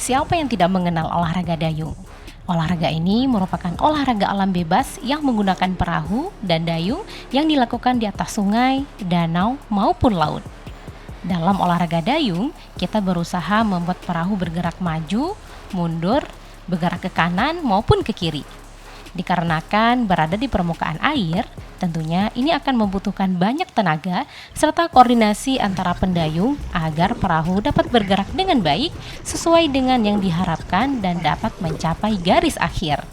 Siapa yang tidak mengenal olahraga dayung? Olahraga ini merupakan olahraga alam bebas yang menggunakan perahu dan dayung yang dilakukan di atas sungai, danau, maupun laut. Dalam olahraga dayung, kita berusaha membuat perahu bergerak maju, mundur, bergerak ke kanan maupun ke kiri. Dikarenakan berada di permukaan air, tentunya ini akan membutuhkan banyak tenaga serta koordinasi antara pendayung agar perahu dapat bergerak dengan baik sesuai dengan yang diharapkan dan dapat mencapai garis akhir.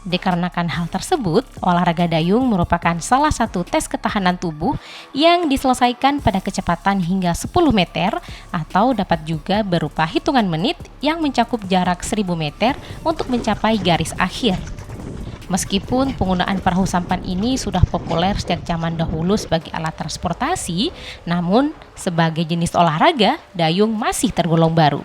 Dikarenakan hal tersebut, olahraga dayung merupakan salah satu tes ketahanan tubuh yang diselesaikan pada kecepatan hingga 10 meter atau dapat juga berupa hitungan menit yang mencakup jarak 1000 meter untuk mencapai garis akhir. Meskipun penggunaan perahu sampan ini sudah populer sejak zaman dahulu sebagai alat transportasi, namun sebagai jenis olahraga, dayung masih tergolong baru.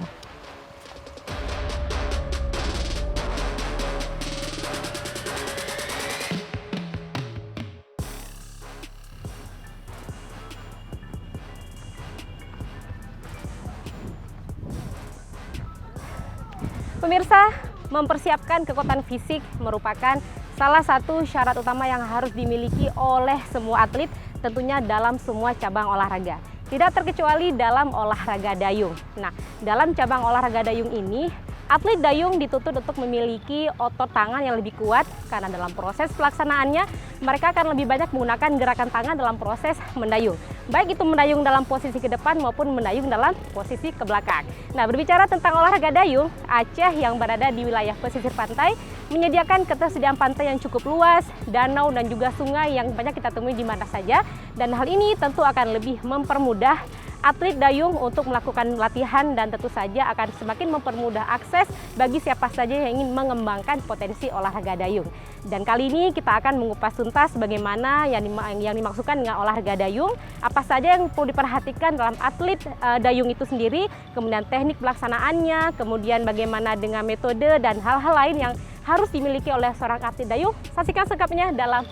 Pemirsa, mempersiapkan kekuatan fisik merupakan salah satu syarat utama yang harus dimiliki oleh semua atlet, tentunya dalam semua cabang olahraga. Tidak terkecuali dalam olahraga dayung. Nah, dalam cabang olahraga dayung ini, atlet dayung dituntut untuk memiliki otot tangan yang lebih kuat karena dalam proses pelaksanaannya mereka akan lebih banyak menggunakan gerakan tangan dalam proses mendayung. Baik itu mendayung dalam posisi ke depan maupun mendayung dalam posisi ke belakang. Nah, berbicara tentang olahraga dayung, Aceh yang berada di wilayah pesisir pantai menyediakan ketersediaan pantai yang cukup luas, danau dan juga sungai yang banyak kita temui di mana saja. Dan hal ini tentu akan lebih mempermudah atlet dayung untuk melakukan latihan dan tentu saja akan semakin mempermudah akses bagi siapa saja yang ingin mengembangkan potensi olahraga dayung. Dan kali ini kita akan mengupas tuntas bagaimana yang dimaksudkan dengan olahraga dayung, apa saja yang perlu diperhatikan dalam atlet dayung itu sendiri, kemudian teknik pelaksanaannya, kemudian bagaimana dengan metode dan hal-hal lain yang harus dimiliki oleh seorang atlet dayung. Saksikan selengkapnya dalam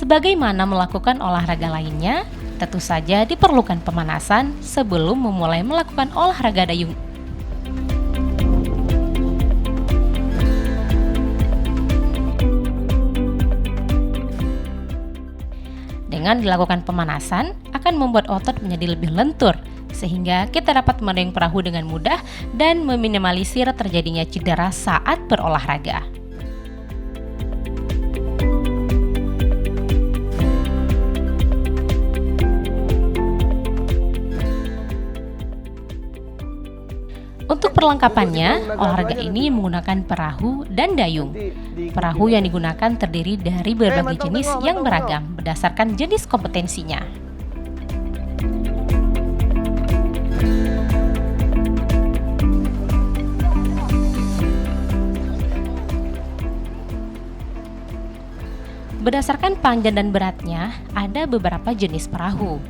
Sebagaimana melakukan olahraga lainnya, tentu saja diperlukan pemanasan sebelum memulai melakukan olahraga dayung. Dengan dilakukan pemanasan, akan membuat otot menjadi lebih lentur, sehingga kita dapat mendayung perahu dengan mudah dan meminimalisir terjadinya cedera saat berolahraga. Untuk perlengkapannya, olahraga ini menggunakan perahu dan dayung. Perahu yang digunakan terdiri dari berbagai jenis yang beragam berdasarkan jenis kompetensinya. Berdasarkan panjang dan beratnya, ada beberapa jenis perahu.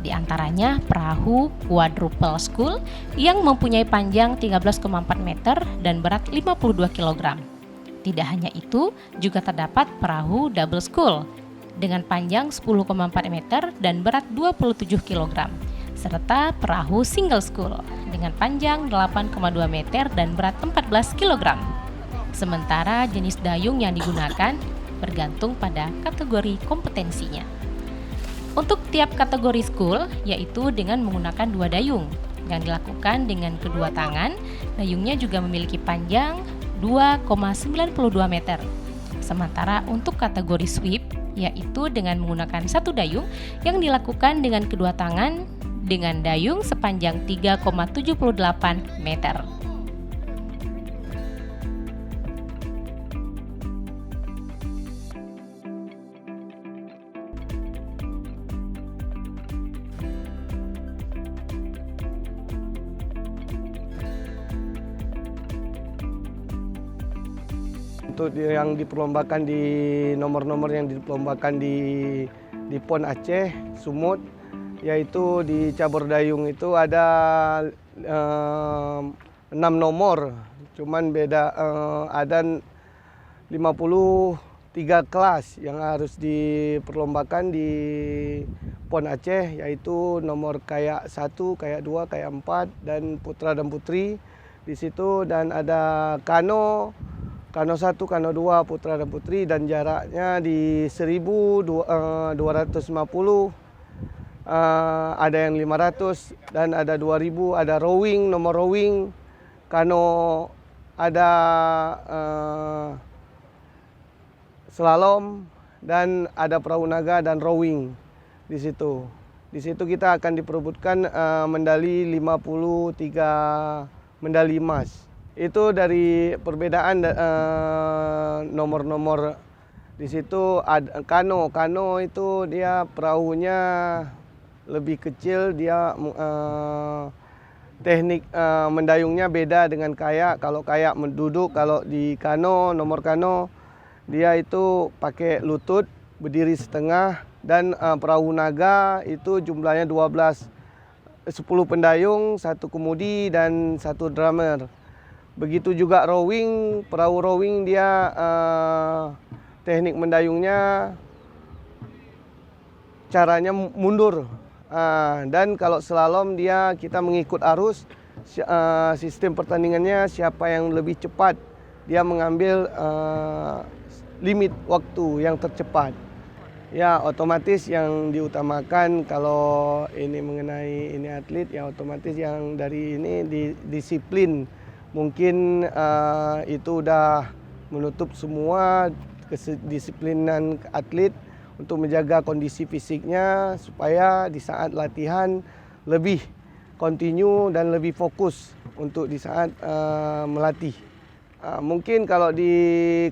Di antaranya perahu quadruple scull yang mempunyai panjang 13,4 meter dan berat 52 kg. Tidak hanya itu, juga terdapat perahu double scull dengan panjang 10,4 meter dan berat 27 kg, serta perahu single scull dengan panjang 8,2 meter dan berat 14 kg. Sementara jenis dayung yang digunakan bergantung pada kategori kompetensinya. Untuk tiap kategori school, yaitu dengan menggunakan 2 dayung yang dilakukan dengan kedua tangan, dayungnya juga memiliki panjang 2,92 meter. Sementara untuk kategori sweep, yaitu dengan menggunakan 1 dayung yang dilakukan dengan kedua tangan dengan dayung sepanjang 3,78 meter. Untuk yang diperlombakan di nomor-nomor yang diperlombakan di PON Aceh, Sumut, yaitu di cabur dayung itu ada 6 nomor, cuman beda ada 53 kelas yang harus diperlombakan di PON Aceh, yaitu nomor kayak 1, kayak 2, kayak 4 dan putra dan putri di situ, dan ada kano 1, kano 2, putra dan putri, dan jaraknya di 1.250, ada yang 500 dan ada 2.000, ada rowing, nomor rowing, kano, ada slalom, dan ada perahu naga dan rowing di situ. Di situ kita akan diperebutkan medali 53 medali emas. Itu dari perbedaan nomor-nomor di situ. Kano itu dia perahunya lebih kecil, dia teknik mendayungnya beda dengan kayak. Kalau kayak menduduk, kalau di kano, nomor kano dia itu pakai lutut, berdiri setengah, dan perahu naga itu jumlahnya 12, 10 pendayung, 1 kemudi dan 1 drummer. Begitu juga rowing, perahu rowing dia teknik mendayungnya caranya mundur. Dan kalau slalom dia kita mengikut arus, sistem pertandingannya siapa yang lebih cepat dia mengambil limit waktu yang tercepat. Ya otomatis yang diutamakan kalau ini mengenai ini atlet, ya otomatis yang dari ini disiplin. Mungkin itu udah menutup semua kedisiplinan atlet untuk menjaga kondisi fisiknya supaya di saat latihan lebih kontinu dan lebih fokus untuk di saat melatih. Mungkin kalau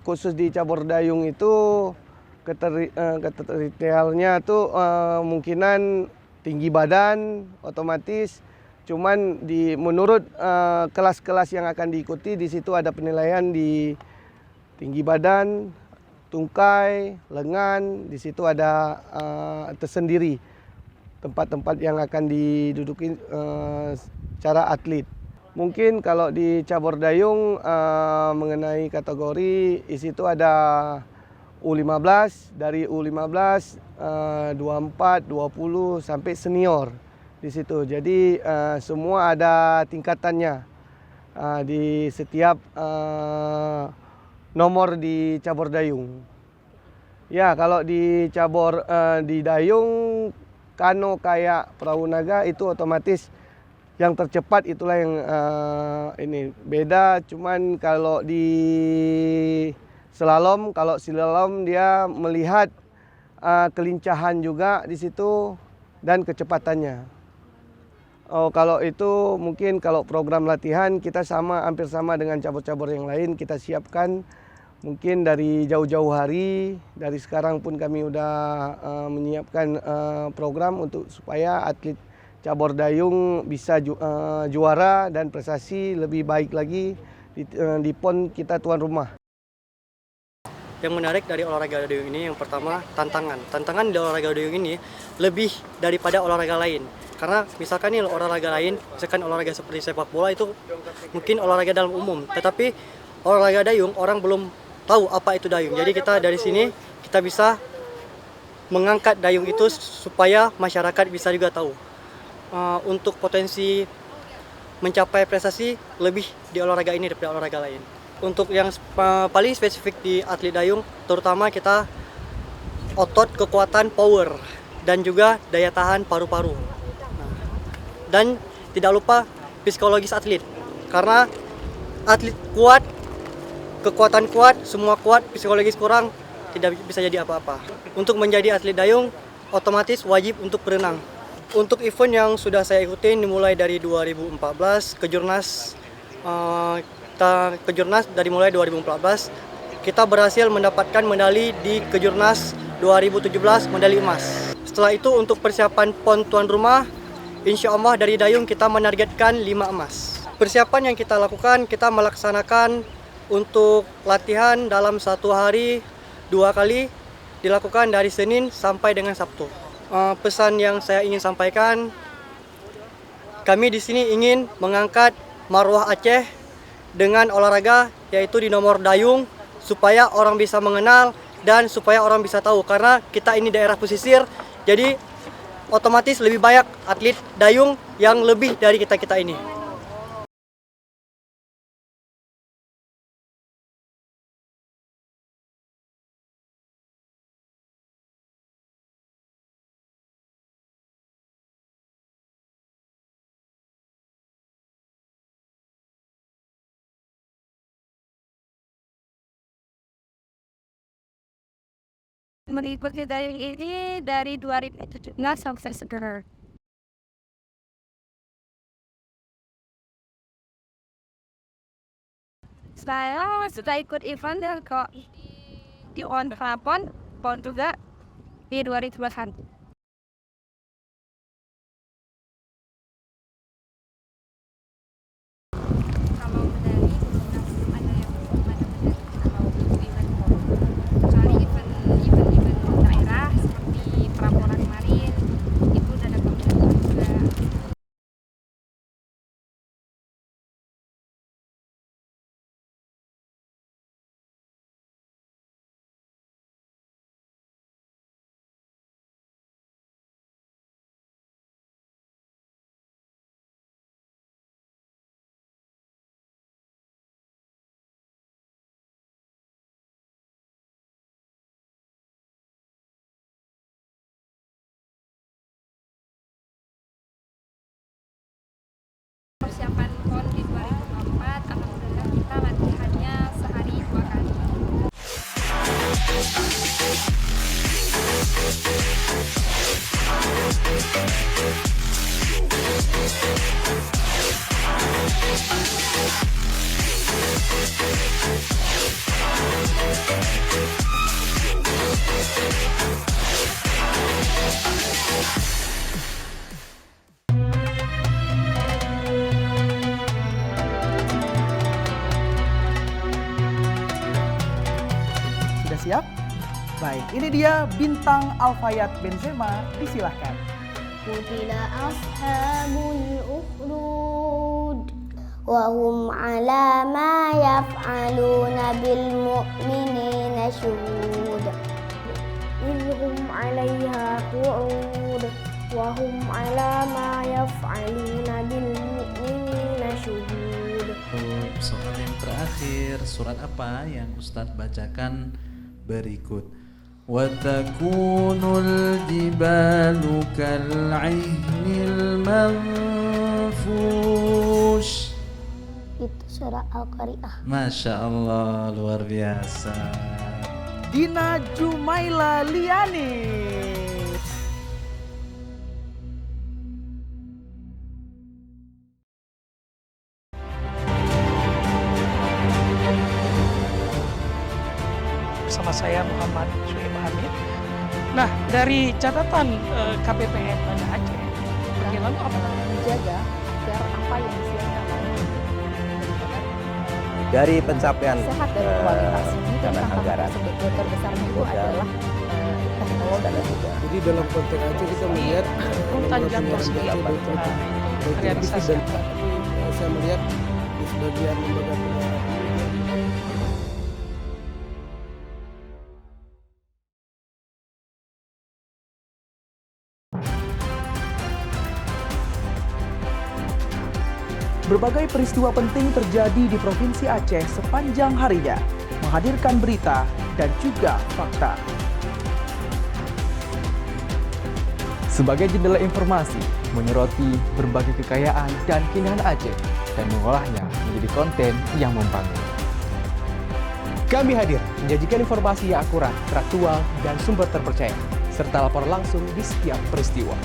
khusus di cabur dayung itu kriteриalnya tuh mungkinan tinggi badan otomatis. Cuman menurut kelas-kelas yang akan diikuti di situ ada penilaian di tinggi badan, tungkai, lengan. Di situ ada tersendiri tempat-tempat yang akan diduduki secara atlet. Mungkin kalau di cabur dayung mengenai kategori di situ ada U15, dari U15 24, 20 sampai senior. Di situ, jadi semua ada tingkatannya di setiap nomor di cabur dayung. Ya kalau di cabur di dayung, kano kayak perahu naga itu otomatis yang tercepat itulah yang ini beda. Cuman kalau di slalom, kalau slalom dia melihat kelincahan juga di situ dan kecepatannya. Oh, kalau itu mungkin kalau program latihan kita hampir sama dengan cabur-cabur yang lain. Kita siapkan mungkin dari jauh-jauh hari. Dari sekarang pun kami udah menyiapkan program untuk supaya atlet cabur dayung bisa juara dan prestasi lebih baik lagi di PON kita tuan rumah. Yang menarik dari olahraga dayung ini yang pertama tantangan. Tantangan di olahraga dayung ini lebih daripada olahraga lain. Karena misalkan nih olahraga lain, misalkan olahraga seperti sepak bola itu mungkin olahraga dalam umum. Tetapi olahraga dayung orang belum tahu apa itu dayung. Jadi kita dari sini kita bisa mengangkat dayung itu supaya masyarakat bisa juga tahu. Untuk potensi mencapai prestasi lebih di olahraga ini daripada olahraga lain. Untuk yang paling spesifik di atlet dayung, terutama kita otot, kekuatan, power, dan juga daya tahan paru-paru. Dan tidak lupa psikologis atlet, karena atlet kuat, kekuatan kuat, semua kuat, psikologis kurang, tidak bisa jadi apa-apa. Untuk menjadi atlet dayung, otomatis wajib untuk berenang. Untuk event yang sudah saya ikutin dimulai dari 2014, Kejurnas dari mulai 2014, kita berhasil mendapatkan medali di Kejurnas 2017, medali emas. Setelah itu untuk persiapan PON tuan rumah, insya Allah dari dayung kita menargetkan 5 emas. Persiapan yang kita lakukan, kita melaksanakan untuk latihan dalam 1 hari 2 kali, dilakukan dari Senin sampai dengan Sabtu. Pesan yang saya ingin sampaikan, kami di sini ingin mengangkat marwah Aceh dengan olahraga yaitu di nomor dayung supaya orang bisa mengenal dan supaya orang bisa tahu, karena kita ini daerah pesisir, jadi otomatis lebih banyak atlet dayung yang lebih dari kita-kita ini. Mengikuti dayung ini dari 2017 sampai sekarang. Saya sudah ikut event dan kok di on Prapon, PON juga di 2021. Kalau medali belum ada yang belum ada medali kalau event PON. Kecuali event daerah seperti Praporan kemarin itu udah dapat medali juga. Persiapan PON di 2024, alhamdulillah kita latihannya sehari 2 kali. Sudah siap? Baik, ini dia bintang Alfayat Benzema, disilahkan. قتل أصحاب الأخدود وهم على ما يفعلون بالمؤمنين شهود إذ هم عليها قعود وهم على ما يفعلون بالمؤمنين شهود. Soal yang terakhir, surat apa yang Ustadz bacakan berikut? وَتَكُونُ الْجِبَالُ كَالْعِهْنِ الْمَنْفُوشِ. Itu surah Al-Qari'ah. Masya Allah, luar biasa. Dina Jumaila Liani. bersama saya Muhammad Suhaib Hamid. Nah, dari catatan KPPN Banda Aceh, bagaimana apa menjaga agar apa yang disiapkan dari pencapaian sehat dan kualitas. dan anggaran terbesarnya itu adalah teknologi. Jadi dalam konteks Aceh kita melihat rutan Jantor sendiri realisasi. Saya melihat di sebagian lembaga pendidikan Berbagai peristiwa penting terjadi di Provinsi Aceh sepanjang harinya, menghadirkan berita dan juga fakta. Sebagai jendela informasi, menyoroti berbagai kekayaan dan keindahan Aceh dan mengolahnya menjadi konten yang membangun. Kami hadir menyajikan informasi yang akurat, teraktual, dan sumber terpercaya, serta laporan langsung di setiap peristiwa.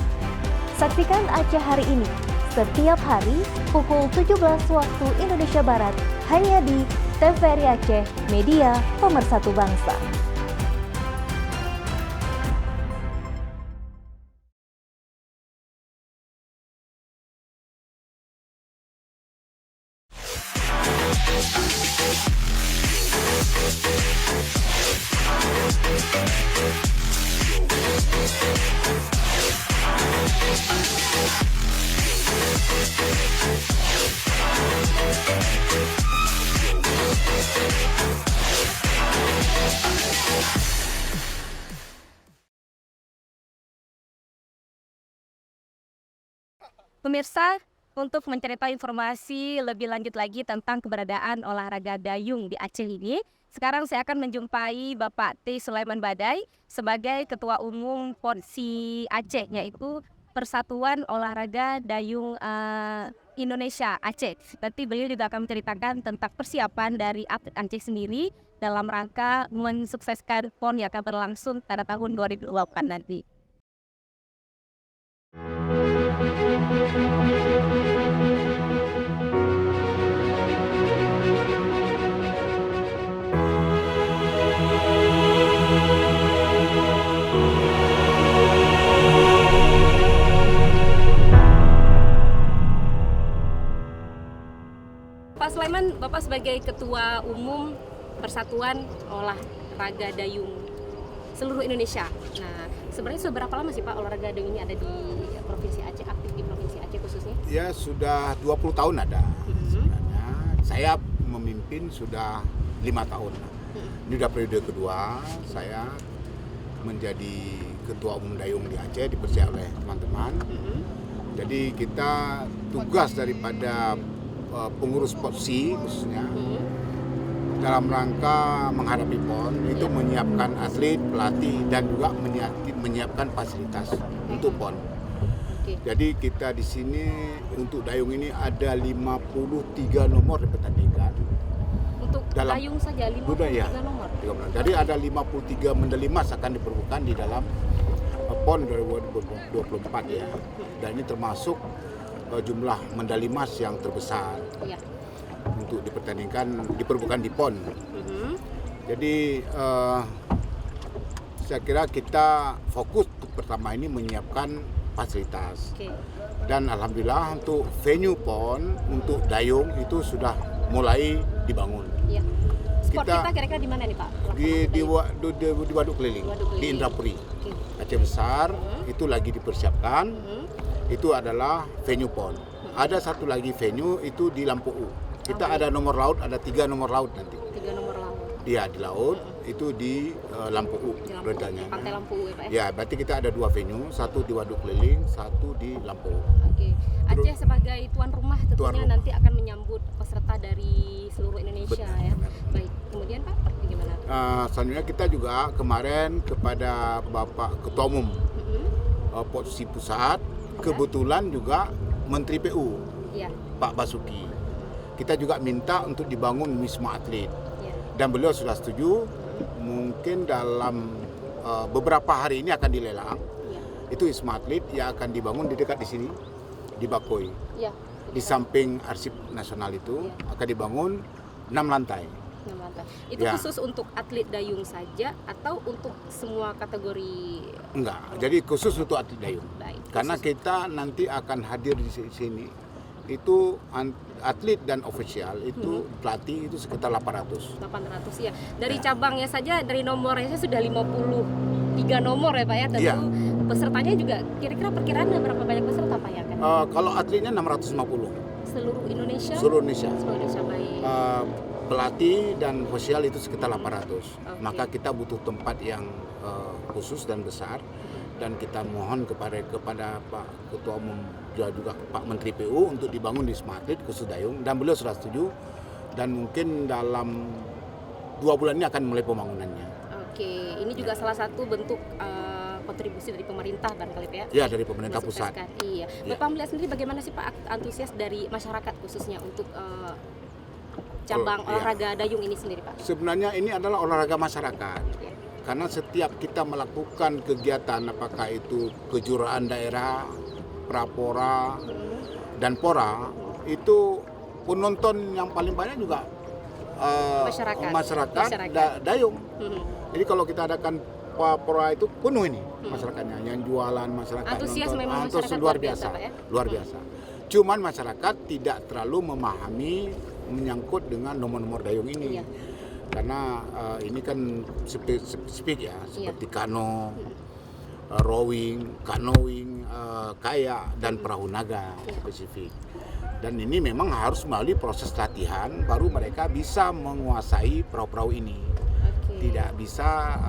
Saksikan Aceh Hari Ini setiap hari pukul 17 waktu Indonesia Barat hanya di TVRI Aceh, media pemersatu bangsa. Pemirsa, untuk menceritakan informasi lebih lanjut lagi tentang keberadaan olahraga dayung di Aceh ini, sekarang saya akan menjumpai Bapak T. Sulaiman Badai sebagai Ketua Umum PONSI Aceh, yaitu Persatuan Olahraga Dayung Indonesia Aceh. Nanti beliau juga akan menceritakan tentang persiapan dari atlet Aceh sendiri dalam rangka mensukseskan PON yang akan berlangsung pada tahun 2024 nanti. Pak Sulaiman, Bapak sebagai Ketua Umum Persatuan Olahraga Dayung seluruh Indonesia. Nah, sebenarnya seberapa lama sih Pak olahraga dayung ini ada di Provinsi Aceh, aktif di Provinsi Aceh khususnya? Ya, sudah 20 tahun ada. Sebenarnya saya memimpin sudah 5 tahun. Ini sudah periode kedua saya menjadi Ketua Umum Dayung di Aceh, dipercaya oleh teman-teman. Jadi kita tugas daripada pengurus PONSI khususnya dalam rangka menghadapi PON itu menyiapkan atlet, pelatih, dan juga menyiapkan fasilitas untuk PON. Jadi kita di sini untuk dayung ini ada 53 nomor dipertandingkan. Untuk dalam dayung saja 53 nomor. Jadi ada 53 medali emas akan diperebutkan di dalam PON 2024 ya. Dan ini termasuk jumlah medali emas yang terbesar untuk diperebutkan di PON. Jadi saya kira kita fokus pertama ini menyiapkan fasilitas. Dan alhamdulillah untuk venue PON untuk dayung itu sudah mulai dibangun. Spot kita kira-kira di mana nih Pak? Di Waduk Keliling, di Indrapuri. Aceh Besar itu lagi dipersiapkan. Itu adalah venue PON. Ada satu lagi venue itu di Lampu. Kita ada nomor laut, ada 3 nomor laut nanti. 3 nomor laut. Dia di laut, itu di Lampu beritanya. Pantai Lampu ya Pak ya? Ya, berarti kita ada 2 venue, satu di Waduk Keliling, satu di Lampu. Oke. Aceh sebagai tuan rumah tentunya nanti akan menyambut peserta dari seluruh Indonesia ya. Baik. Kemudian Pak, bagaimana? Selanjutnya kita juga kemarin kepada Bapak Ketua Umum PONSI Pusat, kebetulan juga Menteri PU Pak Basuki. Kita juga minta untuk dibangun Wisma Atlet. Dan beliau sudah setuju, mungkin dalam beberapa hari ini akan dilelang. Itu Wisma Atlet yang akan dibangun di dekat di sini, di Bakoi. Di samping Arsip Nasional itu akan dibangun 6 lantai. Itu Ya. khusus untuk atlet dayung saja atau untuk semua kategori? Enggak, jadi khusus untuk atlet dayung. Baik, Karena kita nanti akan hadir di sini itu atlet dan ofisial itu pelatih itu sekitar 800. 800 ya. Dari cabangnya saja, dari nomornya saja sudah 53 nomor ya Pak ya. Tentu Iya. pesertanya juga kira-kira perkiraannya berapa banyak peserta Pak ya kan? Kalau atletnya 650 Seluruh Indonesia? seluruh Indonesia. Seluruh Indonesia, baik. Pelatih dan ofisial itu sekitar 800. Oke. Maka kita butuh tempat yang khusus dan besar, dan kita mohon kepada Pak Ketua Umum juga Pak Menteri PU untuk dibangun di Wisma Atlet khusus dayung, dan beliau sudah setuju, dan mungkin dalam 2 bulan ini akan mulai pembangunannya. Oke, ini juga salah satu bentuk kontribusi dari pemerintah barangkali Pak ya? Ya, dari pemerintah pusat. Mensukseskan. Iya. Bapak melihat sendiri bagaimana sih Pak antusias dari masyarakat khususnya untuk cabang olahraga dayung ini sendiri Pak? Sebenarnya ini adalah olahraga masyarakat. Karena setiap kita melakukan kegiatan, apakah itu kejuaraan daerah, prapora, dan pora, itu penonton yang paling banyak juga masyarakat. Dayung. Jadi kalau kita adakan prapora itu penuh ini masyarakatnya, yang jualan masyarakat. Antusias nonton. memang Antusias masyarakat luar biasa, Pak ya? luar biasa. Cuman masyarakat tidak terlalu memahami menyangkut dengan nomor-nomor dayung ini. Iya. Karena ini kan speak ya, seperti kano, rowing, canoeing, kayak, dan perahu naga spesifik. Dan ini memang harus melalui proses latihan baru mereka bisa menguasai perahu-perahu ini. Tidak bisa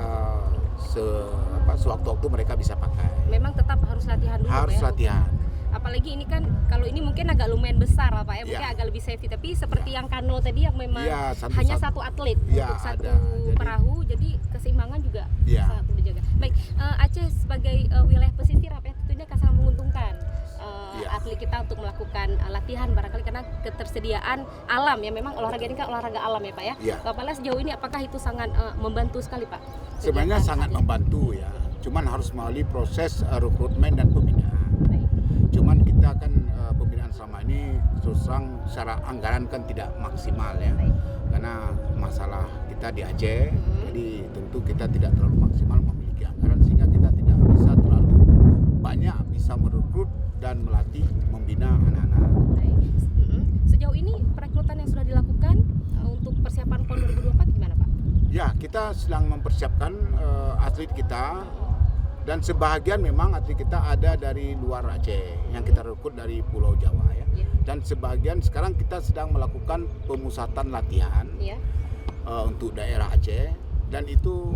sewaktu-waktu mereka bisa pakai. Memang tetap harus latihan dulu Harus Pak ya? latihan. Apalagi ini kan kalau ini mungkin agak lumayan besar lah Pak ya, mungkin Ya. agak lebih safety, tapi seperti yang kano tadi yang memang Ya, hanya satu atlet Ya, untuk satu ada. perahu, jadi keseimbangan juga Ya. sangat perlu dijaga. Baik, Aceh sebagai wilayah pesisir Pak ya, tentunya akan sangat menguntungkan atlet kita untuk melakukan latihan barangkali karena ketersediaan alam ya, memang olahraga ini kan olahraga alam ya Pak ya. Ya. Bapak lihat sejauh ini apakah itu sangat membantu sekali Pak? Sebenarnya sangat membantu ya, cuman harus melalui proses rekrutmen dan pembinaan. Cuman kita kan pembinaan selama ini terus terang secara anggaran kan tidak maksimal ya, karena masalah kita di Aceh, jadi tentu kita tidak terlalu maksimal memiliki anggaran sehingga kita tidak bisa terlalu banyak bisa merekrut dan melatih membina anak-anak. Sejauh ini perekrutan yang sudah dilakukan untuk persiapan PON 2024 gimana Pak? Ya, kita sedang mempersiapkan atlet kita, dan sebahagian memang atlet kita ada dari luar Aceh yang kita rekrut dari Pulau Jawa ya. Dan sebagian sekarang kita sedang melakukan pemusatan latihan untuk daerah Aceh, dan itu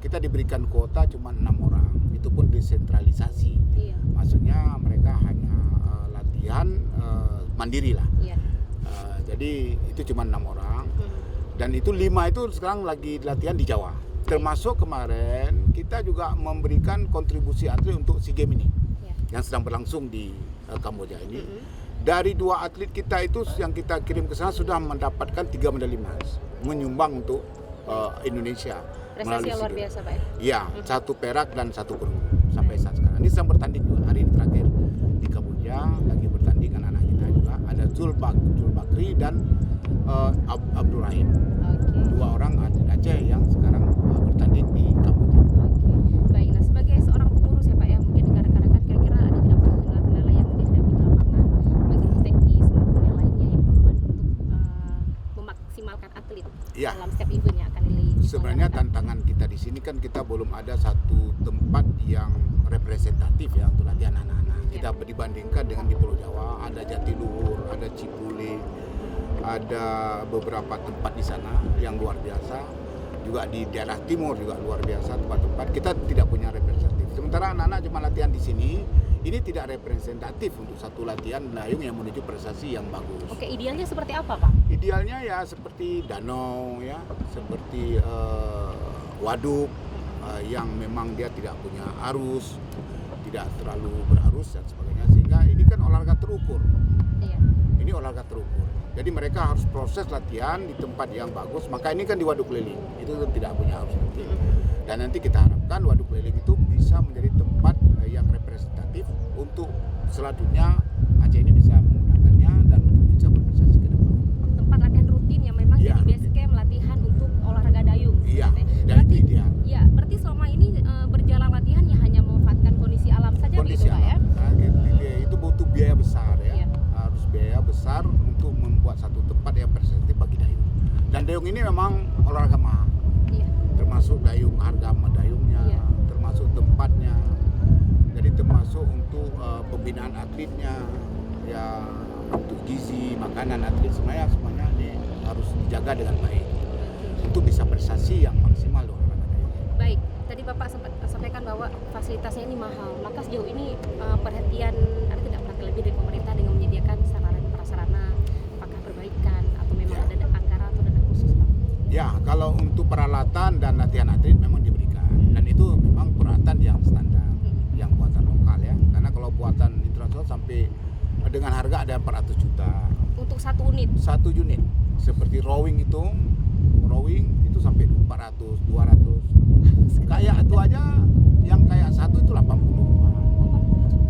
kita diberikan kuota cuma 6 orang. Itu pun desentralisasi. Maksudnya mereka hanya latihan mandiri lah. Jadi itu cuma 6 orang. Dan itu 5 itu sekarang lagi latihan di Jawa. Termasuk kemarin kita juga memberikan kontribusi atlet untuk SEA Games ini yang sedang berlangsung di Kamboja ini. Dari 2 atlet kita itu yang kita kirim ke sana sudah mendapatkan 3 medali emas, menyumbang untuk Indonesia. Prestasi yang luar biasa Pak ya? Iya, 1 perak dan 1 perunggu sampai saat sekarang. Ini sedang bertanding juga hari ini terakhir di Kamboja, lagi bertanding anak-anak kita juga. Ada Zul Bakri dan Abdul Rahim. 2 orang atlet Aceh yang sekarang bertanding di Kamboja. Baik, nah sebagai seorang pengurus ya Pak ya, mungkin rekan-rekan kira-kira ada tidak Pak kendala-kendala yang dihadapi di lapangan, baik itu teknis maupun yang lainnya yang perlu untuk memaksimalkan atlet dalam setiap event yang akan Sebenarnya tantangan kita di sini kan kita belum ada satu tempat yang representatif ya untuk latihan anak-anak. Kita dibandingkan dengan di Pulau Jawa, ada Jatiluhur, ada Cipuli, ada beberapa tempat di sana yang luar biasa. Juga di daerah timur juga luar biasa tempat-tempat. Kita tidak punya representatif. Sementara anak-anak cuma latihan di sini, ini tidak representatif untuk satu latihan dayung yang menuju prestasi yang bagus. Oke, idealnya seperti apa Pak? Idealnya ya seperti danau ya, seperti waduk yang memang dia tidak punya arus, tidak terlalu berarus dan sebagainya, sehingga ini kan olahraga terukur. Ini olahraga terukur. Jadi mereka harus proses latihan di tempat yang bagus. Maka ini kan di waduk keliling, itu tidak punya arus nanti. Dan nanti kita harapkan waduk keliling itu bisa menjadi tempat yang representatif untuk selanjutnya Aceh ini bisa menggunakannya dan untuk bisa berprestasi ke depan. Tempat latihan rutin yang memang jadi base camp latihan memang olahraga mahal. Termasuk dayung, harga dayungnya, termasuk tempatnya. Jadi termasuk untuk pembinaan atletnya, ya untuk gizi, makanan atlet semuanya ini harus dijaga dengan baik untuk bisa prestasi yang maksimal di olahraga dayung. Baik, tadi Bapak sempat sampaikan bahwa fasilitasnya ini mahal. Maka sejauh ini perhatian ada tidak lebih dari pemerintah dengan menyediakan sarana dan prasarana, apakah perbaikan atau memang ada anggaran atau dana khusus, Pak? Ya, kalau untuk peralatan dan latihan atlet memang diberikan, dan itu memang peralatan yang standar, yang buatan lokal ya. Karena kalau buatan internasional sampai dengan harga ada 400 juta. Untuk satu unit? Satu unit. Seperti rowing itu sampai 400, 200. Kayak itu aja, yang kayak satu itu 80.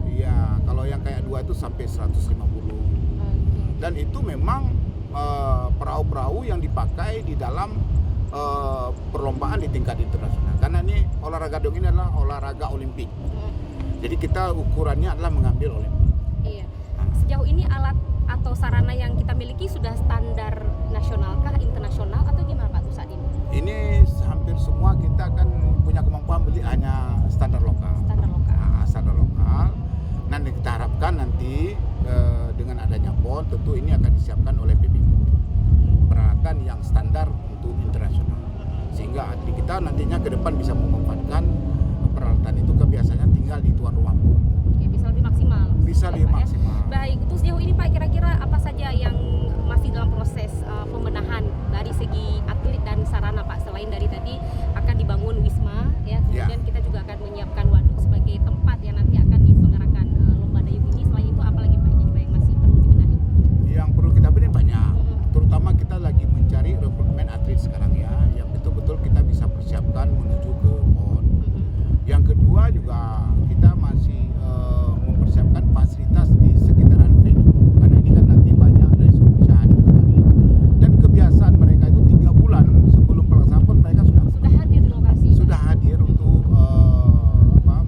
Iya, kalau yang kayak dua itu sampai 150. Dan itu memang perahu-perahu yang dipakai di dalam perlombaan di tingkat internasional. Karena ini olahraga dayung ini adalah olahraga olimpik. Jadi kita ukurannya adalah mengambil olimpik. Iya. Sejauh ini alat atau sarana yang kita miliki sudah standar nasionalkah, internasional atau gimana Pak saat ini? Ini hampir semua kita kan punya kemampuan beli hanya standar lokal. Standar lokal. Nanti kita harapkan nanti dengan adanya PON tentu ini akan disiapkan oleh PBPON. Peralatan yang standar untuk internasional. Sehingga atlet kita nantinya ke depan bisa memanfaatkan peralatan itu biasanya tinggal di tuan rumah PON. Oke, bisa lebih maksimal. Bisa lebih maksimal. Ya? Baik, untuk sejauh ini Pak kira-kira apa saja yang masih dalam proses pembenahan dari segi atlet dan sarana Pak? Selain dari tadi akan dibangun wisma ya, kemudian kita juga akan menyiapkan waduk sebagai tempat yang nanti akan diselenggarakan lomba dayung ini. Selain itu apa lagi Pak yang masih perlu dibenahi? Yang perlu kita benahi banyak. Terutama kita lagi mencari rekrutmen atlet sekarang ya, yang betul-betul kita bisa persiapkan menuju ke PON. Yang kedua juga kita masih mempersiapkan fasilitas di sekitaran venue. Karena ini kan nanti banyak dari seluruh Indonesia hadir kemari. Dan kebiasaan mereka itu 3 bulan sebelum pelaksanaan PON mereka sudah hadir di lokasi. Sudah hadir untuk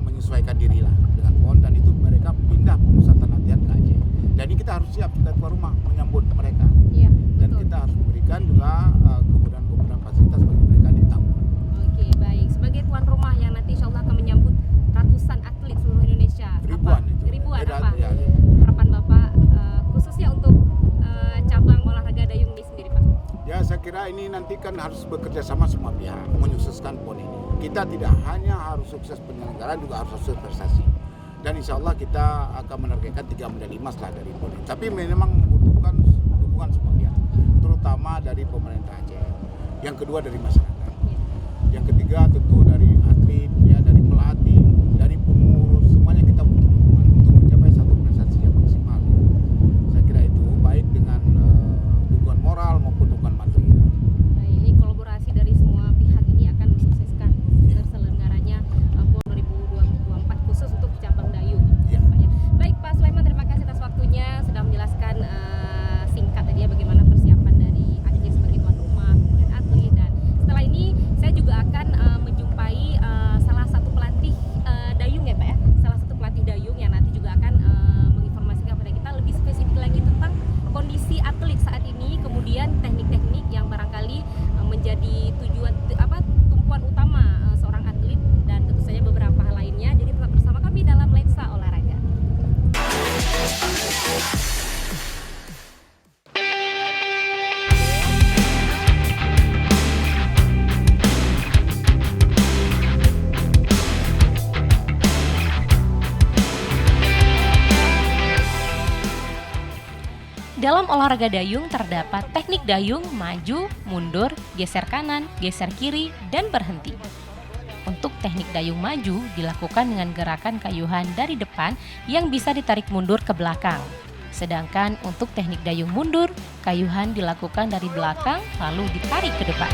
menyesuaikan diri lah dengan PON, dan itu mereka pindah pemusatan latihan ke Aceh. Jadi kita harus siap dari tuan rumah menyambut mereka. Iya, dan kita harus memberikan juga kemudahan fasilitas bagi mereka di Tambun. Oke, baik. Sebagai tuan rumah yang nanti insya Allah akan menyambut ratusan atlet seluruh Indonesia. Ribuan. Harapan Bapak khususnya untuk cabang olahraga dayung ini sendiri Pak? Ya, saya kira ini nanti kan harus bekerja sama semua pihak menyukseskan PON ini. Kita tidak hanya harus sukses penyelenggaraan, juga harus sukses prestasi. Dan insya Allah kita akan menargetkan 3 medali emas lah dari PON ini. Tapi memang membutuhkan dukungan semua pihak, terutama dari pemerintah Aceh. Yang kedua dari masyarakat. Yang ketiga tentu dari atlet, ya, dari pelatih, dari pengurus, semuanya kita butuh dukungan untuk mencapai satu prestasi yang maksimal. Saya kira itu baik dengan dukungan moral maupun dukungan material. Nah, ini kolaborasi dari semua pihak ini akan mensukseskan terselenggaranya PON 2024 khusus untuk cabang dayung. Ya. Baik Pak Sulaiman, terima kasih atas waktunya sudah menjelaskan singkat tadi ya bagaimana persiapan dari Aceh sebagai tuan rumah, kemudian atlet, dan setelah ini saya juga akan menjumpai salah satu pelatih dayung ya Pak ya, salah satu pelatih dayung yang nanti juga akan menginformasikan kepada kita lebih spesifik lagi tentang kondisi atlet saat ini, kemudian teknik-teknik yang barangkali menjadi tumpuan utama seorang atlet, dan tentu saja beberapa hal lainnya. Jadi tetap bersama kami dalam Lensa Olahraga. Dalam olahraga dayung terdapat teknik dayung maju, mundur, geser kanan, geser kiri, dan berhenti. Untuk teknik dayung maju dilakukan dengan gerakan kayuhan dari depan yang bisa ditarik mundur ke belakang. Sedangkan untuk teknik dayung mundur, kayuhan dilakukan dari belakang lalu ditarik ke depan.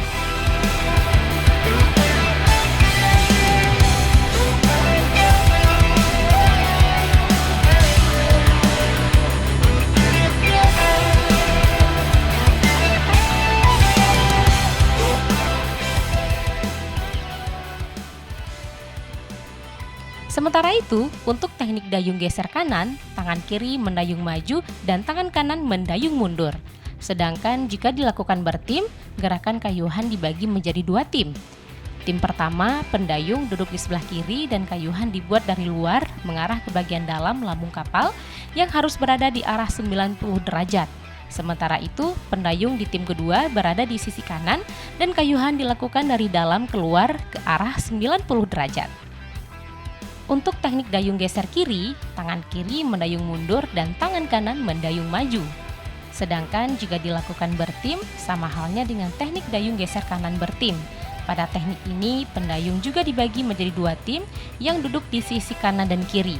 Sementara itu, untuk teknik dayung geser kanan, tangan kiri mendayung maju dan tangan kanan mendayung mundur. Sedangkan jika dilakukan bertim, gerakan kayuhan dibagi menjadi 2 tim. Tim pertama, pendayung duduk di sebelah kiri dan kayuhan dibuat dari luar mengarah ke bagian dalam lambung kapal yang harus berada di arah 90 derajat. Sementara itu, pendayung di tim kedua berada di sisi kanan dan kayuhan dilakukan dari dalam keluar ke arah 90 derajat. Untuk teknik dayung geser kiri, tangan kiri mendayung mundur dan tangan kanan mendayung maju. Sedangkan jika dilakukan bertim, sama halnya dengan teknik dayung geser kanan bertim. Pada teknik ini, pendayung juga dibagi menjadi 2 tim yang duduk di sisi kanan dan kiri.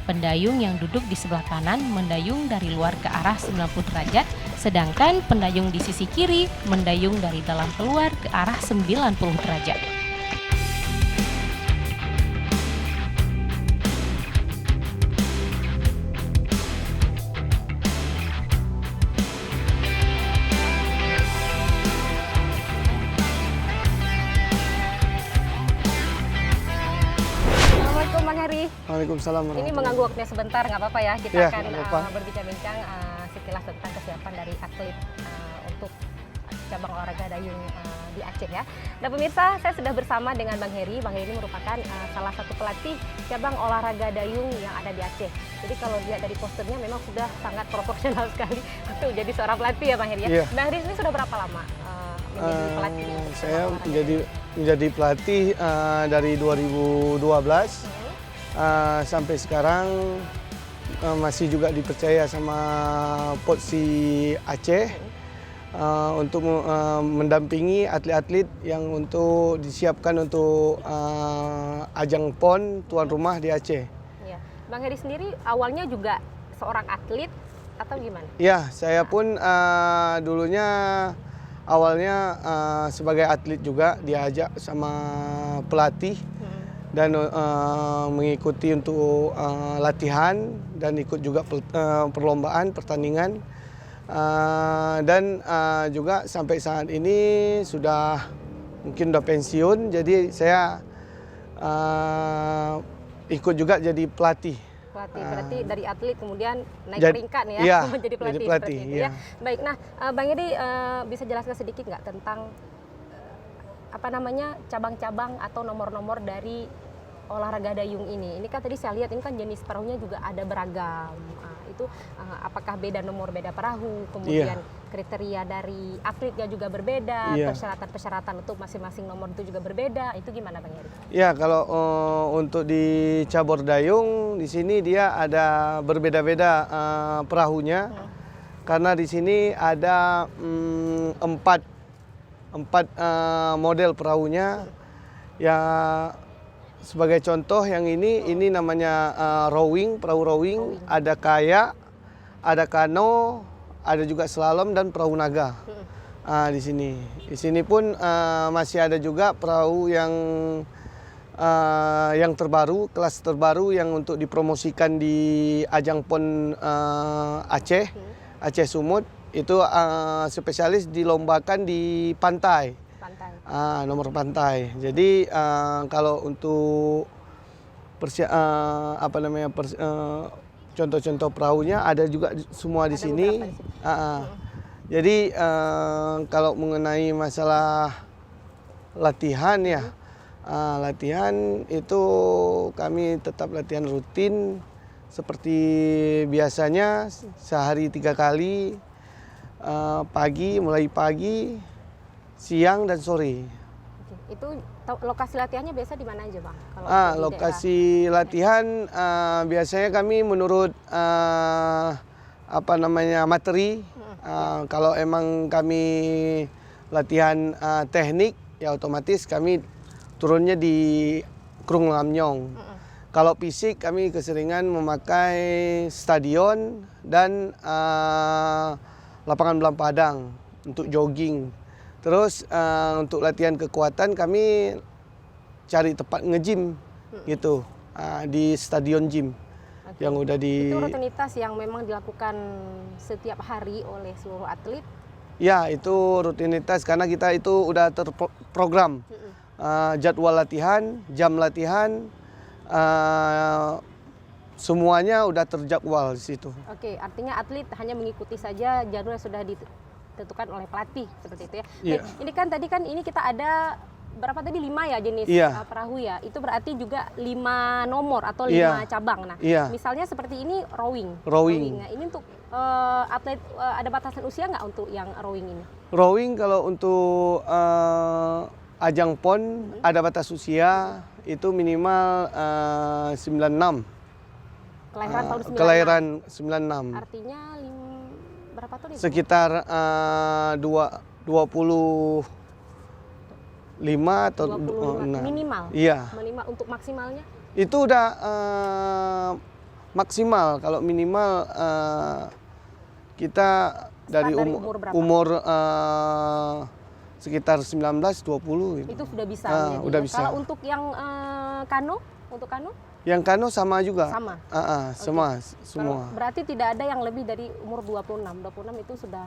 Pendayung yang duduk di sebelah kanan mendayung dari luar ke arah 90 derajat, sedangkan pendayung di sisi kiri mendayung dari dalam keluar ke arah 90 derajat. Waalaikumsalam. Ini mengganggu waktunya sebentar, nggak apa-apa ya. Kita Ya, akan nggak apa-apa. berbincang-bincang sekilas tentang kesiapan dari atlet untuk cabang olahraga dayung di Aceh ya. Dan pemirsa, saya sudah bersama dengan Bang Heri. Bang Heri ini merupakan salah satu pelatih cabang olahraga dayung yang ada di Aceh. Jadi kalau dilihat dari posternya memang sudah sangat proporsional sekali untuk jadi seorang pelatih ya Bang Heri ya. Iya. Bang Heri ini sudah berapa lama menjadi pelatih? Saya menjadi pelatih dari 2012. Sampai sekarang masih juga dipercaya sama Potsi Aceh untuk mendampingi atlet-atlet yang untuk disiapkan untuk ajang PON tuan rumah di Aceh. Ya. Bang Heri sendiri awalnya juga seorang atlet atau gimana? Ya, saya pun dulunya awalnya sebagai atlet juga diajak sama pelatih. Dan mengikuti untuk latihan dan ikut juga perlombaan, pertandingan. Dan juga sampai saat ini mungkin sudah pensiun, jadi saya ikut juga jadi pelatih. Berarti dari atlet kemudian naik peringkat nih ya, iya, menjadi pelatih, jadi pelatih seperti itu iya. ya. Baik, nah Bang Heri bisa jelaskan sedikit nggak tentang cabang-cabang atau nomor-nomor dari olahraga dayung ini? Ini kan tadi saya lihat ini kan jenis perahunya juga ada beragam. Itu apakah beda nomor beda perahu, kemudian kriteria dari atletnya juga berbeda, persyaratan-persyaratan untuk masing-masing nomor itu juga berbeda. Itu gimana Bang Heri? Ya, kalau untuk di cabur dayung di sini dia ada berbeda-beda perahunya. Karena di sini ada 4 model perahunya. Ya, sebagai contoh yang ini namanya rowing, perahu rowing, ada kayak, ada kano, ada juga slalom dan perahu naga. Di sini pun masih ada juga perahu yang terbaru, kelas terbaru yang untuk dipromosikan di ajang PON Aceh Sumut. Itu spesialis dilombakan di pantai. Nomor pantai. Jadi kalau untuk contoh-contoh perahunya ada juga semua di sini. Jadi kalau mengenai masalah latihan ya, latihan itu kami tetap latihan rutin seperti biasanya sehari 3 kali, mulai pagi, siang dan sore. Itu lokasi latihannya biasa di mana aja Bang? Lokasi latihan biasanya kami menurut materi. Kalau emang kami latihan teknik ya otomatis kami turunnya di Krung Lamnyong. Kalau fisik kami keseringan memakai stadion dan lapangan Belang Padang untuk jogging. Terus untuk latihan kekuatan kami cari tempat nge-gym gitu di stadion gym yang udah di. Itu rutinitas yang memang dilakukan setiap hari oleh seluruh atlet. Ya, itu rutinitas karena kita itu udah terprogram jadwal latihan, jam latihan, semuanya udah terjadwal di situ. Oke, artinya atlet hanya mengikuti saja jadwal yang sudah ditentukan oleh pelatih seperti itu ya. Iya. Ini kan tadi kan ini kita ada berapa tadi 5 ya jenis perahu ya. Itu berarti juga 5 nomor atau 5 cabang. Nah, misalnya seperti ini rowing. Nah, ini untuk atlet ada batasan usia nggak untuk yang rowing ini? Rowing kalau untuk ajang PON ada batas usia itu minimal 96. Kelahiran tahun 96. Kelahiran 96. Artinya berapa tahun itu? Sekitar 25 atau 25 minimal. Iya. Minimal untuk maksimalnya? Itu udah maksimal. Kalau minimal kita dari umur sekitar 19-20 gitu. Itu sudah bisa. Udah bisa. Kalau untuk yang kano, untuk kano? Yang kano sama juga. Sama. Semua. Berarti tidak ada yang lebih dari umur 26. 26 itu sudah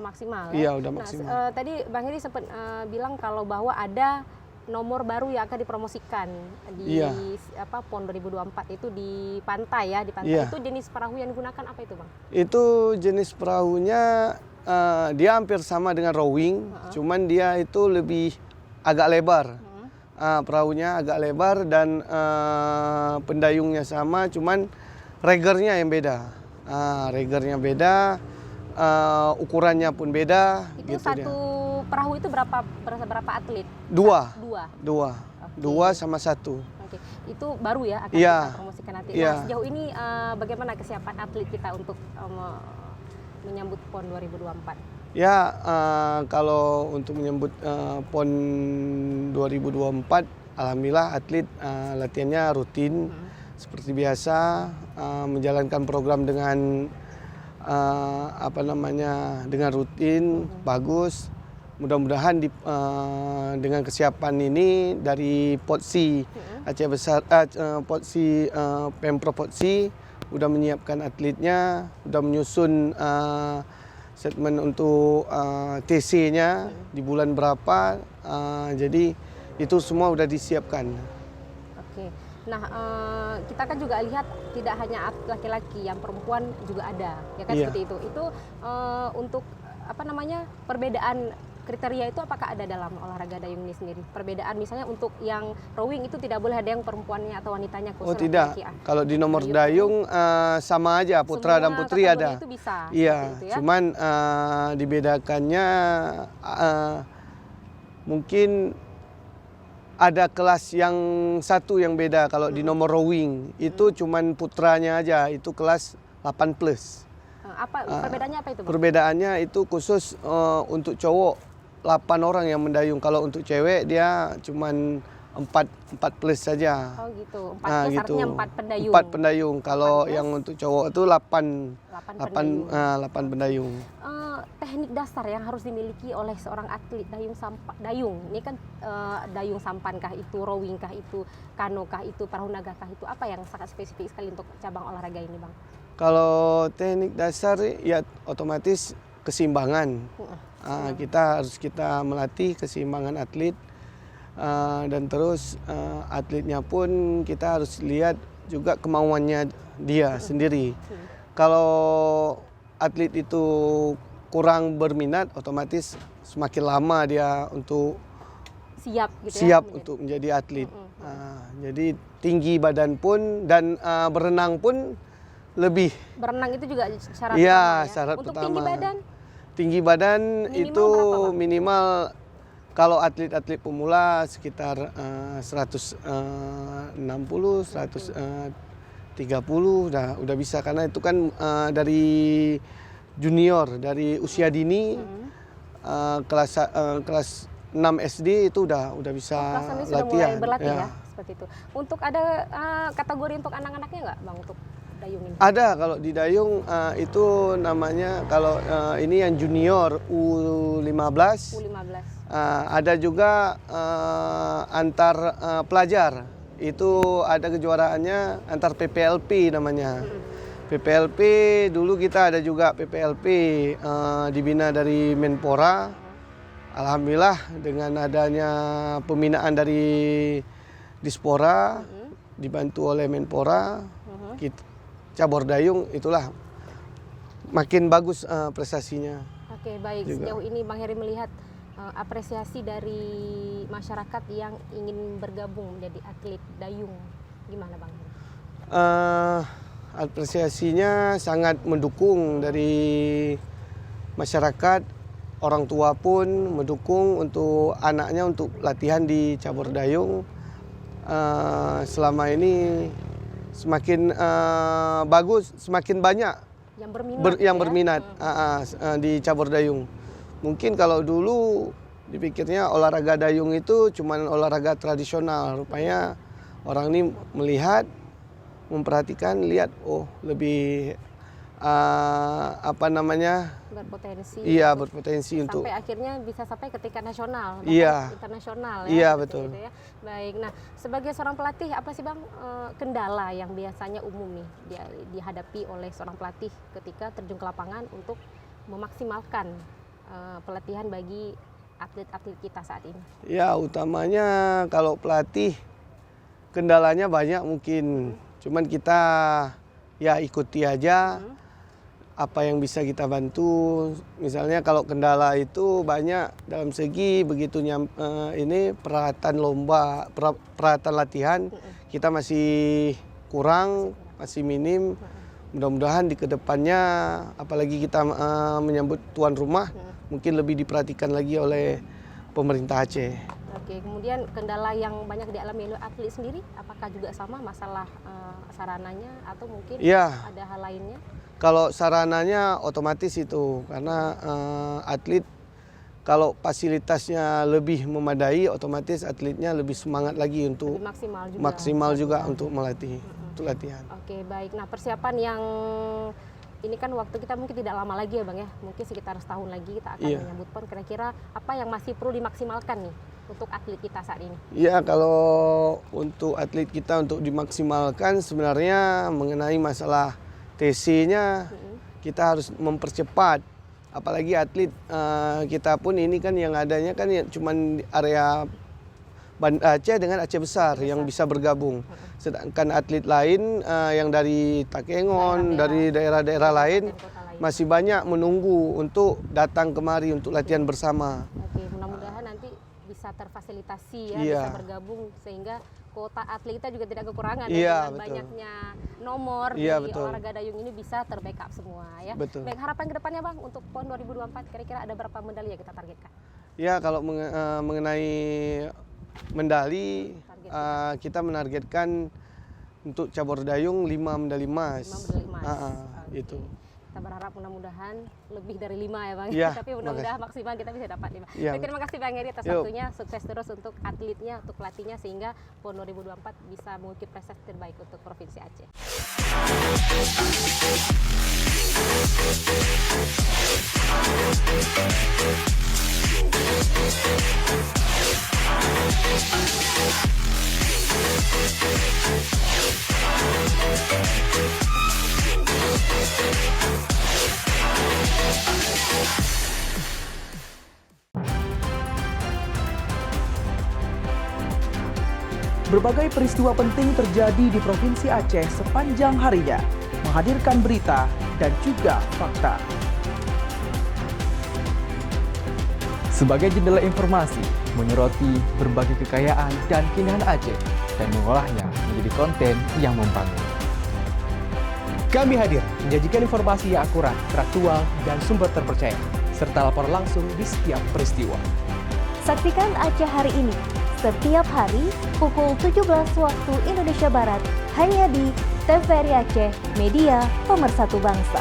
maksimal. Iya, ya? udah maksimal. Tadi Bang Heri sempat bilang kalau bahwa ada nomor baru yang akan dipromosikan di PON 2024 itu di pantai ya, di pantai. Itu jenis perahu yang digunakan apa itu, Bang? Itu jenis perahunya dia hampir sama dengan rowing, cuman dia itu lebih agak lebar. Perahunya agak lebar dan pendayungnya sama, cuman regernya yang beda. Regernya beda, ukurannya pun beda. Itu gitu satu perahu itu berapa atlet? Dua Okay. sama 1. Oke, itu baru ya akan kita promosikan nanti. Nah, sejauh ini bagaimana kesiapan atlet kita untuk menyambut PON 2024? Ya, kalau untuk menyambut PON 2024, alhamdulillah atlet latihannya rutin seperti biasa, menjalankan program dengan dengan rutin, bagus. Mudah-mudahan dengan kesiapan ini dari Potsi Aceh Besar, Potsi Pemprov Potsi udah menyiapkan atletnya, udah menyusun statement untuk TC-nya di bulan berapa, jadi itu semua udah disiapkan. Oke, nah kita kan juga lihat tidak hanya laki-laki, yang perempuan juga ada, ya kan seperti itu. Itu untuk perbedaan kriteria itu apakah ada dalam olahraga dayung ini sendiri? Perbedaan misalnya untuk yang rowing itu tidak boleh ada yang perempuannya atau wanitanya khusus. Oh tidak, kalau di nomor dayung sama aja, putra dan putri ada. Itu bisa. Iya, itu ya? Cuman dibedakannya mungkin ada kelas yang satu yang beda. Kalau di nomor rowing itu cuman putranya aja, itu kelas 8+. Perbedaannya apa itu, Bang? Perbedaannya itu khusus untuk cowok 8 orang yang mendayung. Kalau untuk cewek dia cuman 4+ saja. Oh gitu. 4+ gitu. artinya 4 pendayung. 4 pendayung. Kalau yang untuk cowok itu 8 pendayung. Teknik dasar yang harus dimiliki oleh seorang atlet dayung. Ini kan dayung sampan kah itu, rowing kah itu, kano kah itu, perahu naga kah itu, apa yang sangat spesifik sekali untuk cabang olahraga ini, Bang? Kalau teknik dasar ya otomatis keseimbangan. Kita melatih keseimbangan atlet, dan terus atletnya pun kita harus lihat juga kemauannya dia sendiri. Kalau atlet itu kurang berminat, otomatis semakin lama dia untuk siap untuk menjadi atlet. Jadi tinggi badan pun dan berenang pun lebih. Berenang itu juga syarat utama ya? Syarat untuk utama. Tinggi badan? Tinggi badan minimal itu berapa, minimal kalau atlet-atlet pemula sekitar 160, 130 udah bisa, karena itu kan dari junior, dari usia dini, kelas 6 SD itu udah bisa latihan. Sudah mulai berlatih ya, seperti itu. Untuk ada kategori untuk anak-anaknya nggak, Bang, untuk dayung ini? Ada, kalau di dayung itu namanya, kalau ini yang junior U15. Ada juga antar pelajar, itu ada kejuaraannya antar PPLP namanya. PPLP dulu kita ada juga PPLP dibina dari Menpora. Alhamdulillah dengan adanya pembinaan dari Dispora, dibantu oleh Menpora, cabur dayung itulah makin bagus prestasinya. Oke, baik. juga. Sejauh ini Bang Heri melihat apresiasi dari masyarakat yang ingin bergabung menjadi atlet dayung, gimana Bang Heri? Apresiasinya sangat mendukung dari masyarakat, orang tua pun mendukung untuk anaknya untuk latihan di cabur dayung. Selama ini semakin bagus, semakin banyak yang berminat di cabur dayung. Mungkin kalau dulu dipikirnya olahraga dayung itu cuma olahraga tradisional, rupanya orang ini melihat, memperhatikan, lihat, oh lebih berpotensi. Iya, berpotensi sampai untuk akhirnya bisa sampai ke tingkat nasional, iya, internasional ya. Iya, betul. Gitu ya. Baik. Nah, sebagai seorang pelatih apa sih Bang kendala yang biasanya umum nih dihadapi oleh seorang pelatih ketika terjun ke lapangan untuk memaksimalkan pelatihan bagi atlet-atlet kita saat ini? Ya, utamanya kalau pelatih kendalanya banyak mungkin. Cuman kita ya ikuti aja apa yang bisa kita bantu. Misalnya kalau kendala itu banyak dalam segi begitu ini peralatan lomba, peralatan latihan kita masih kurang, masih minim. Mudah-mudahan di kedepannya apalagi kita menyambut tuan rumah mungkin lebih diperhatikan lagi oleh pemerintah Aceh. Oke, kemudian kendala yang banyak dialami oleh atlet sendiri, apakah juga sama masalah sarananya atau mungkin ada hal lainnya? Kalau sarananya otomatis itu, karena atlet kalau fasilitasnya lebih memadai, otomatis atletnya lebih semangat lagi untuk maksimal juga untuk melatih, untuk latihan. Oke, baik. Nah, persiapan yang ini kan waktu kita mungkin tidak lama lagi ya Bang ya, mungkin sekitar setahun lagi kita akan menyambut PON. Kira-kira apa yang masih perlu dimaksimalkan nih untuk atlet kita saat ini? Ya, kalau untuk atlet kita untuk dimaksimalkan sebenarnya mengenai masalah TC-nya kita harus mempercepat. Apalagi atlet kita pun ini kan yang adanya kan cuma area Banda Aceh dengan Aceh Besar yang bisa bergabung. Sedangkan atlet lain yang dari Takengon, dari daerah-daerah lain masih banyak menunggu untuk datang kemari untuk latihan bersama. Oke, mudah-mudahan nanti bisa terfasilitasi ya, bisa bergabung sehingga kuota atlet kita juga tidak kekurangan ya, dengan banyaknya nomor di olahraga dayung ini bisa terbackup semua ya. Betul. Baik, harapan kedepannya Bang untuk PON 2024 kira-kira ada berapa medali yang kita targetkan? Ya, kalau mengenai medali kita menargetkan untuk cabur dayung 5 medali emas. 5 medali emas. Itu. Kita berharap mudah-mudahan lebih dari 5 ya Bang. Ya, tapi mudah-mudahan maksimal kita bisa dapat 5. Ya. Terima kasih Bang Heri atas waktunya. Sukses terus untuk atletnya, untuk pelatihnya sehingga PON 2024 bisa mengukir prestasi terbaik untuk Provinsi Aceh. Berbagai peristiwa penting terjadi di Provinsi Aceh sepanjang harinya, menghadirkan berita dan juga fakta. Sebagai jendela informasi, menyoroti berbagai kekayaan dan keindahan Aceh dan mengolahnya menjadi konten yang membangun. Kami hadir menyajikan informasi yang akurat, teraktual, dan sumber terpercaya, serta lapor langsung di setiap peristiwa. Saksikan Aceh Hari Ini setiap hari pukul 17 waktu Indonesia Barat hanya di TVRI Aceh, media pemersatu bangsa.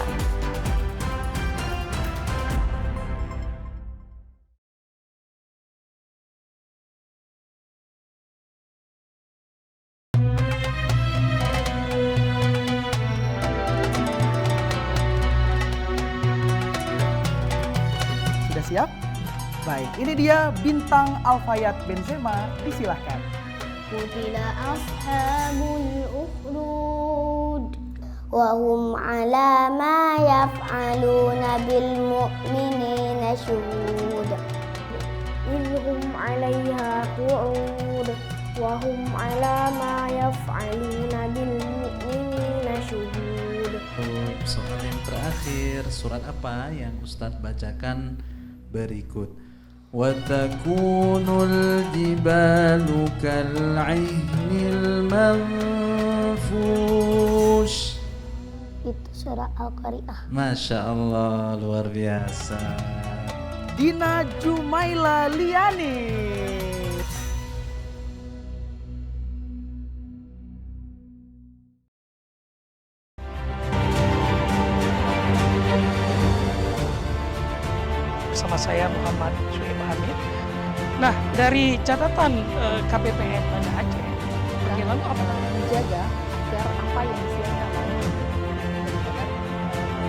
Sudah siap? Baik, ini dia bintang Alfayat Benzema, disilahkan. Qutila ashabul ukhdud wa hum ala ma yaf'aluna bil mu'minina syuhud. Idhum 'alaiha qu'ud wa hum ala ma yaf'aluna bil mu'minina syuhud. Soal yang terakhir, surat apa yang Ustadz bacakan berikut? Watakunul jibalu kal'ihnil manfush. Itu surah Al-Qari'ah. Masya Allah, luar biasa. Dina Jumaila Liani. Bersama saya Muhammad Suhaib Hamid. Nah, dari catatan KPPN Banda Aceh, bagaimana menjaga agar apa yang disiarkan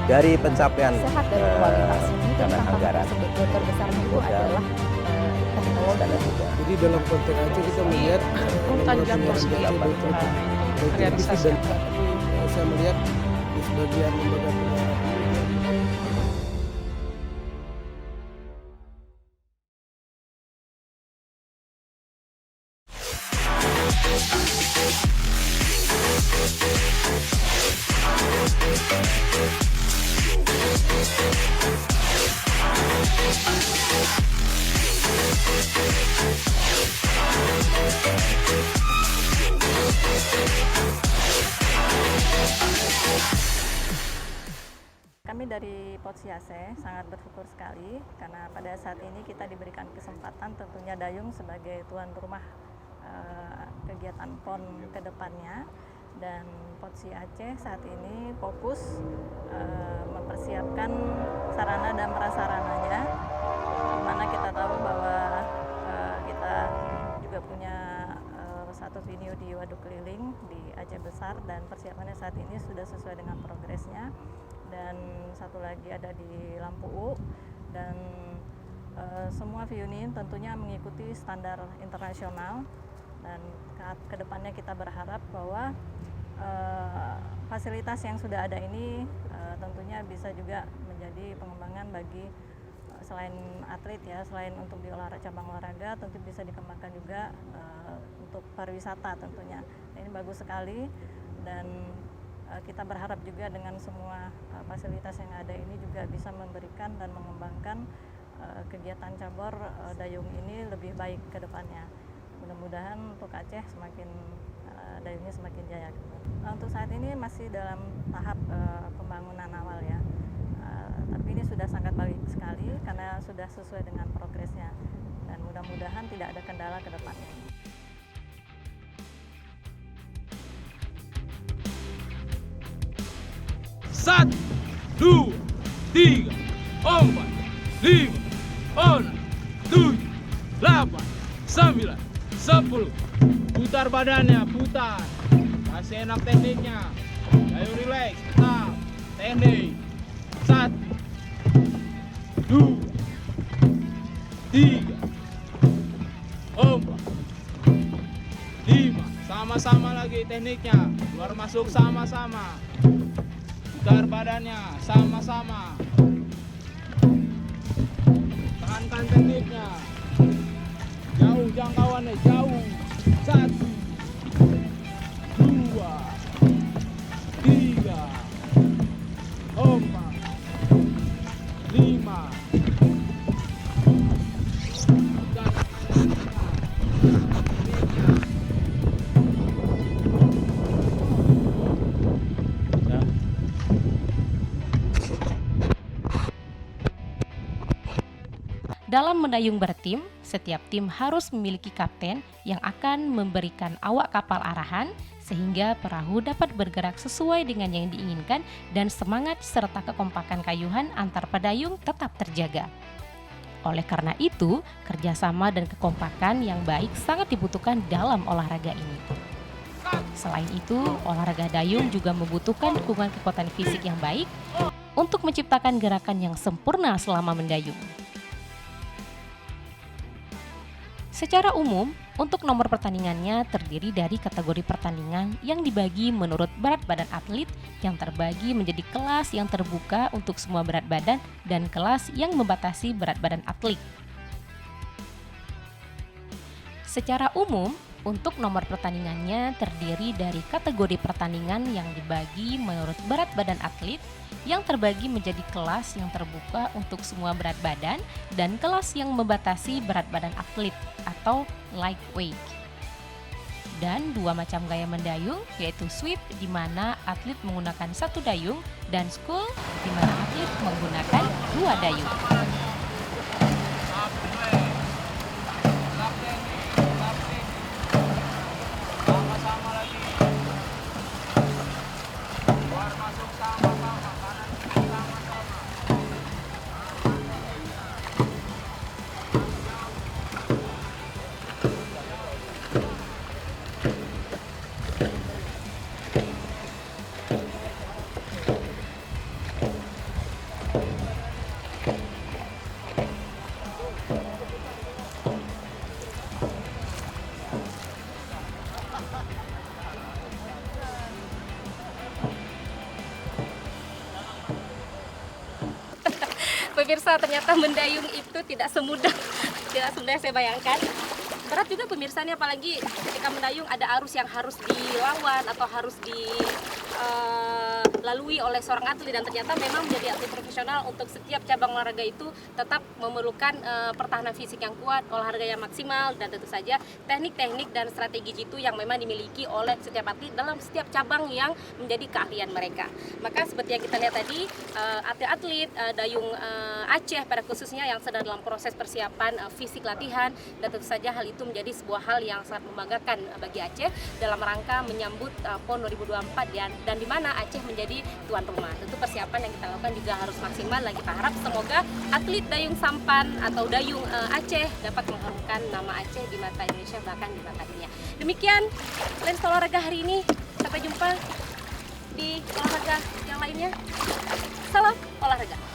Dari pencapaian sehat dan kualitas ini tantangan anggaran terbesarnya itu adalah teknologi. Jadi dalam konteks Aceh kita melihat Rutan Jabar baik realisasi dan saya melihat di sebagian lembaga penyiaran Kami dari Potsiase sangat bersyukur sekali karena pada saat ini kita diberikan kesempatan tentunya Dayung sebagai tuan rumah kegiatan PON ke depannya, dan Potsiase saat ini fokus mempersiapkan sarana dan prasarananya, di mana kita tahu bahwa kita juga punya satu venue di Waduk Keliling di Aceh Besar dan persiapannya saat ini sudah sesuai dengan progresnya, dan satu lagi ada di Lampu U, dan semua venue ini tentunya mengikuti standar internasional, dan ke depannya kita berharap bahwa fasilitas yang sudah ada ini tentunya bisa juga menjadi pengembangan bagi selain atlet ya, selain untuk di cabang olahraga tentu bisa dikembangkan juga untuk pariwisata tentunya. Ini bagus sekali, dan kita berharap juga dengan semua fasilitas yang ada ini juga bisa memberikan dan mengembangkan kegiatan cabur dayung ini lebih baik ke depannya. Mudah-mudahan untuk Aceh semakin dayungnya semakin jaya. Untuk saat ini masih dalam tahap pembangunan awal ya, tapi ini sudah sangat baik sekali karena sudah sesuai dengan progresnya, dan mudah-mudahan tidak ada kendala ke depannya. 1, 2, 3, 4, 5, 6, 7, 8, 9, 10. Putar badannya, putar. Kasih enak tekniknya. Ayo relax, tetap. Teknik. 1, 2, 3, 4, 5. Sama-sama lagi tekniknya. Keluar masuk sama-sama. Putar badannya sama-sama. Tahankan tekniknya. Jauh jangkauannya, jauh. 1, 2, 3, 4, 5. Dalam mendayung bertim, setiap tim harus memiliki kapten yang akan memberikan awak kapal arahan sehingga perahu dapat bergerak sesuai dengan yang diinginkan dan semangat serta kekompakan kayuhan antar pedayung tetap terjaga. Oleh karena itu, kerjasama dan kekompakan yang baik sangat dibutuhkan dalam olahraga ini. Selain itu, olahraga dayung juga membutuhkan dukungan kekuatan fisik yang baik untuk menciptakan gerakan yang sempurna selama mendayung. Secara umum, untuk nomor pertandingannya terdiri dari kategori pertandingan yang dibagi menurut berat badan atlet yang terbagi menjadi kelas yang terbuka untuk semua berat badan dan kelas yang membatasi berat badan atlet. Secara umum, untuk nomor pertandingannya terdiri dari kategori pertandingan yang dibagi menurut berat badan atlet, yang terbagi menjadi kelas yang terbuka untuk semua berat badan dan kelas yang membatasi berat badan atlet atau lightweight. Dan dua macam gaya mendayung, yaitu sweep di mana atlet menggunakan satu dayung dan scull di mana atlet menggunakan dua dayung. Pemirsa, ternyata mendayung itu tidak semudah yang saya bayangkan. Berat juga pemirsa nih, apalagi ketika mendayung ada arus yang harus dilawan atau harus dilalui oleh seorang atlet, dan ternyata memang menjadi atlet profesional untuk setiap cabang olahraga itu tetap memerlukan pertahanan fisik yang kuat, olahraga yang maksimal, dan tentu saja teknik-teknik dan strategi jitu yang memang dimiliki oleh setiap atlet dalam setiap cabang yang menjadi keahlian mereka. Maka seperti yang kita lihat tadi, atlet-atlet dayung Aceh pada khususnya yang sedang dalam proses persiapan fisik latihan, dan tentu saja hal itu menjadi sebuah hal yang sangat membanggakan bagi Aceh dalam rangka menyambut PON 2024 dan di mana Aceh menjadi tuan rumah. Tentu persiapan yang kita lakukan juga harus maksimal, dan kita harap semoga atlet dayung sampan atau dayung Aceh dapat mengharumkan nama Aceh di mata Indonesia bahkan di mata dunia. Demikian Lensa Olahraga hari ini. Sampai jumpa di olahraga yang lainnya. Salam olahraga.